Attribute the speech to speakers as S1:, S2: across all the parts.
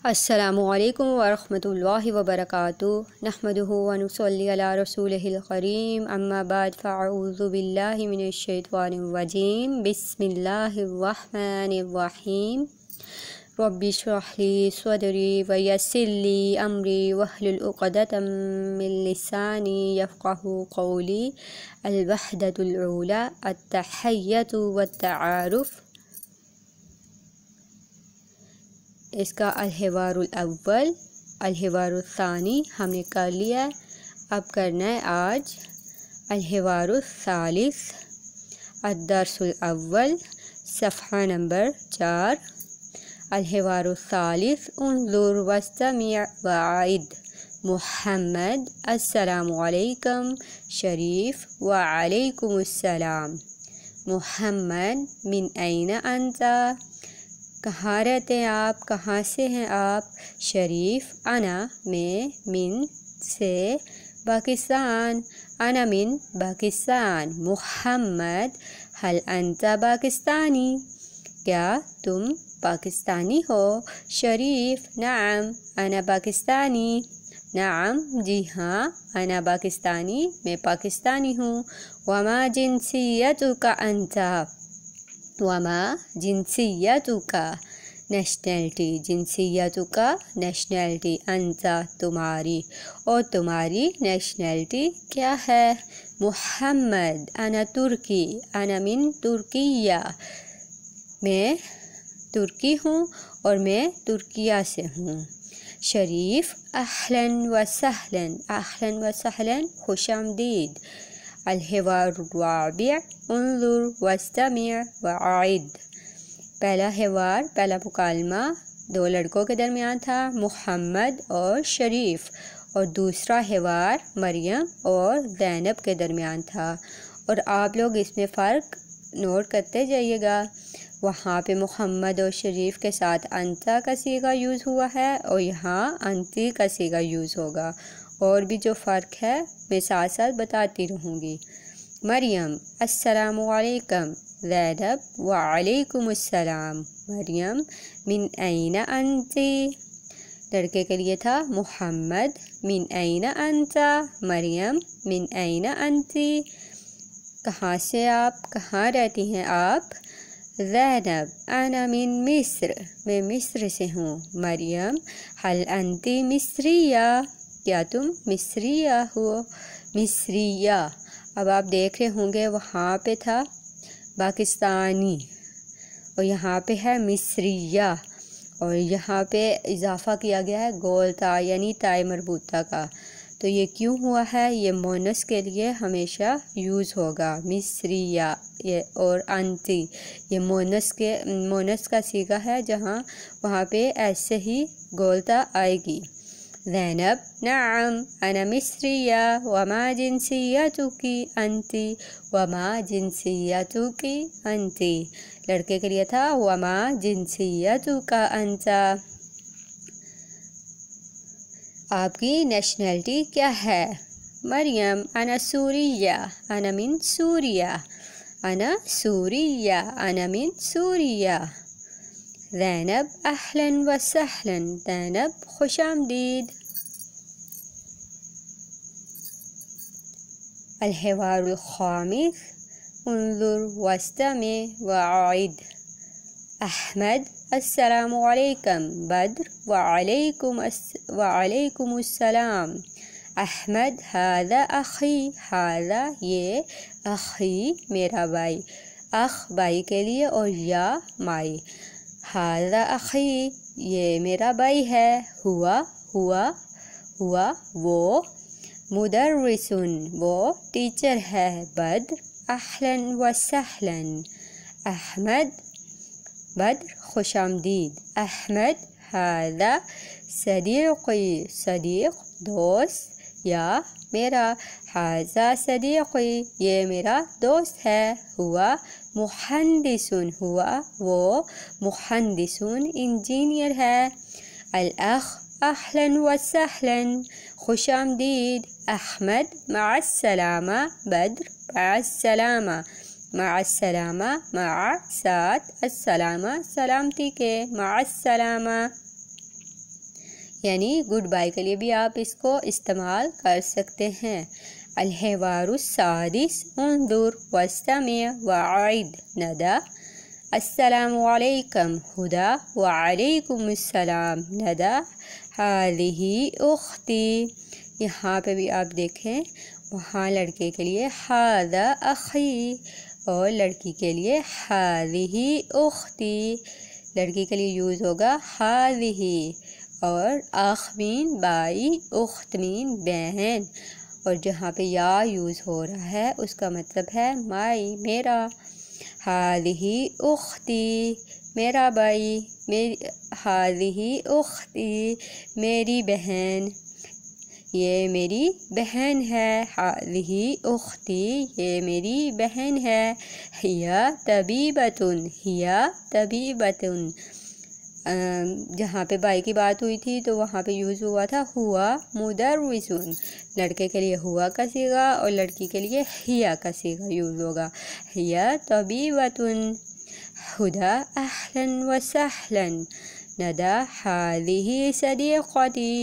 S1: السلام علیکم ورحمۃ اللہ وبرکاتہ نحمدہ ونصلی علی رسولہ الکریم اما بعد فاعوذ باللہ من الشیطان الرجیم بسم اللہ الرحمن الرحیم رب اشرح لی صدری ویسر لی امری واحلل عقدۃ من لسانی یفقہوا قولی الوحدۃ الاولی التحیۃ والتعارف۔ اس کا الحوار الاول الحوار الثانی ہم نے کر لیا، اب کرنا ہے آج الحوار الثالث الدرس الاول صفحہ نمبر 4۔ الحوار الثالث انظر واستمع وعد۔ محمد: السلام علیکم۔ شریف: وعلیکم السلام۔ محمد: من این انت؟ کہاں رہتے ہیں آپ، کہاں سے ہیں آپ؟ شریف: انا میں، من سے، پاکستان، انا من پاکستان۔ محمد: هل انت پاکستانی؟ کیا تم پاکستانی ہو؟ شریف: نعم انا پاکستانی۔ نعم جی ہاں، انا پاکستانی میں پاکستانی ہوں۔ وما جنسیتک انت؟ وما جنسیتک نیشنلٹی، جنسیتک نیشنلٹی، انت تمہاری، اور تمہاری نیشنلٹی کیا ہے؟ محمد: انا ترکی، انا من ترکیہ، میں ترکی ہوں اور میں ترکیہ سے ہوں۔ شریف: اہلا وسہلا، اہلا وسہلا خوش آمدید۔ الحوار الرابع انظر واستمع وعد۔ پہلا حوار، پہلا مکالمہ دو لڑکوں کے درمیان تھا، محمد اور شریف، اور دوسرا حوار مریم اور زینب کے درمیان تھا، اور آپ لوگ اس میں فرق نوٹ کرتے جائیے گا۔ وہاں پہ محمد اور شریف کے ساتھ انتا کا صیغہ یوز ہوا ہے اور یہاں انتی کا صیغہ یوز ہوگا، اور بھی جو فرق ہے میں ساتھ ساتھ بتاتی رہوں گی۔ مریم: السلام علیکم۔ زینب: وعلیکم السلام۔ مریم: من این انتی؟ لڑکے کے لیے تھا محمد من این انت؟ مریم من این انتی؟ کہاں سے آپ، کہاں رہتی ہیں آپ؟ زینب: انا من مصر، میں مصر سے ہوں۔ مریم: هل انتی مصریہ؟ کیا تم مصریہ ہو؟ مصریہ، اب آپ دیکھ رہے ہوں گے وہاں پہ تھا پاکستانی اور یہاں پہ ہے مصریہ، اور یہاں پہ اضافہ کیا گیا ہے گول تا یعنی تائے مربوطہ کا، تو یہ کیوں ہوا ہے؟ یہ مونس کے لیے ہمیشہ یوز ہوگا مصریہ، اور انتی یہ مونس کا صیغہ ہے جہاں وہاں پہ ایسے ہی گول تا آئے گی۔ زینب: نعم انا مصریہ۔ وما جنسیتک انتی؟ وما جنسیتک انتی؟ لڑکے کے لیے تھا وما جنسیتک انت؟ آپ کی نیشنلٹی کیا ہے؟ مریم: انا سوریہ، انا من سوریہ، انا سوریہ، انا من سوریہ۔ زینب: اہلا وسہلا، زینب خوش آمدید۔ الحوار الخامس انظر واستمع وعد۔ احمد: السلام علیکم۔ بدر: وعلیکم السلام۔ احمد: ھذا اخی، ھذا یہ، اخی میرا بھائی، اخ بھائی کے لیے اور یا مائی، ھذا اخی یہ میرا بھائی ہے، ہوا وہ، مدرس وہ ٹیچر ہے، بدر: اہلا وسہلا۔ احمد: بدر خوش آمدید۔ احمد: ھذا صدیقی، صدیق دوست یا میرا، ھذا صدیقی یہ میرا دوست ہے، ہوا مہندس، ہوا وہ مہندس انجینئر ہے۔ الاخ: اہلا وسہلا خوش آمدید۔ احمد: مع السلامہ۔ بدر: مع السلامہ، مع السلامہ، مع ساتھ، السلامہ سلامتی کے، مع السلامہ۔ یعنی گڈ بائی کے لیے بھی آپ اس کو استعمال کر سکتے ہیں۔ الحوار السادس انظر واستمع وعد ندى السلام علیکم ہدیٰ وعلیکم السلام ندى هذه اختی۔ یہاں پہ بھی آپ دیکھیں وہاں لڑکے کے لیے هذا اخی اور لڑکی کے لیے هذه اختی۔ لڑکی کے لیے یوز ہوگا هذه اور اخ مین بائی، اخت مین بہن، اور جہاں پہ یا یوز ہو رہا ہے اس کا مطلب ہے مائی، میرا۔ هذه اختی میرا بھائی، هذه اختی میری بہن، یہ میری بہن ہے۔ هذه اختی یہ میری بہن ہے۔ هي طبیبۃ هي طبیبۃ، جہاں پہ بھائی کی بات ہوئی تھی تو وہاں پہ یوز ہوا تھا ہوا مدرس، لڑکے کے لیے ہوا کا صیغہ اور لڑکی کے لیے ہیا کا صیغہ یوز ہوگا۔ ہیا طبیبۃ ہدیٰ اہلا وسہلا ندیٰ هذه صدیقتی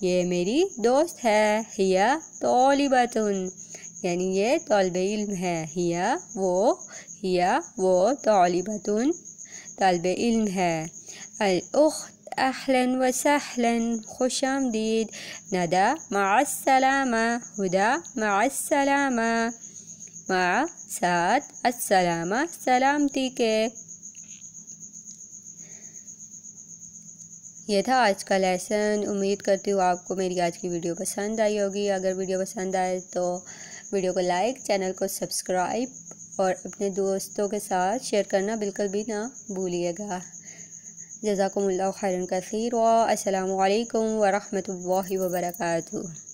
S1: یہ میری دوست ہے۔ ہیا طالبۃ یعنی یہ طالب علم ہے، ہیا وہ طالبۃ طالب علم ہے۔ الاخت اہلا وسہلا خوش آمدید، ندیٰ مع السلامہ ہدیٰ مع السلامہ، مع ساتھ، السلامہ سلامتی کے۔ یہ تھا آج کا لیسن۔ امید کرتی ہوں آپ کو میری آج کی ویڈیو پسند آئی ہوگی۔ اگر ویڈیو پسند آئے تو ویڈیو کو لائک، چینل کو سبسکرائب اور اپنے دوستوں کے ساتھ شیئر کرنا بالکل بھی نہ بھولیے گا۔ جزاکم اللہ خیرا کثیرا۔ السلام علیکم ورحمۃ اللہ وبرکاتہ۔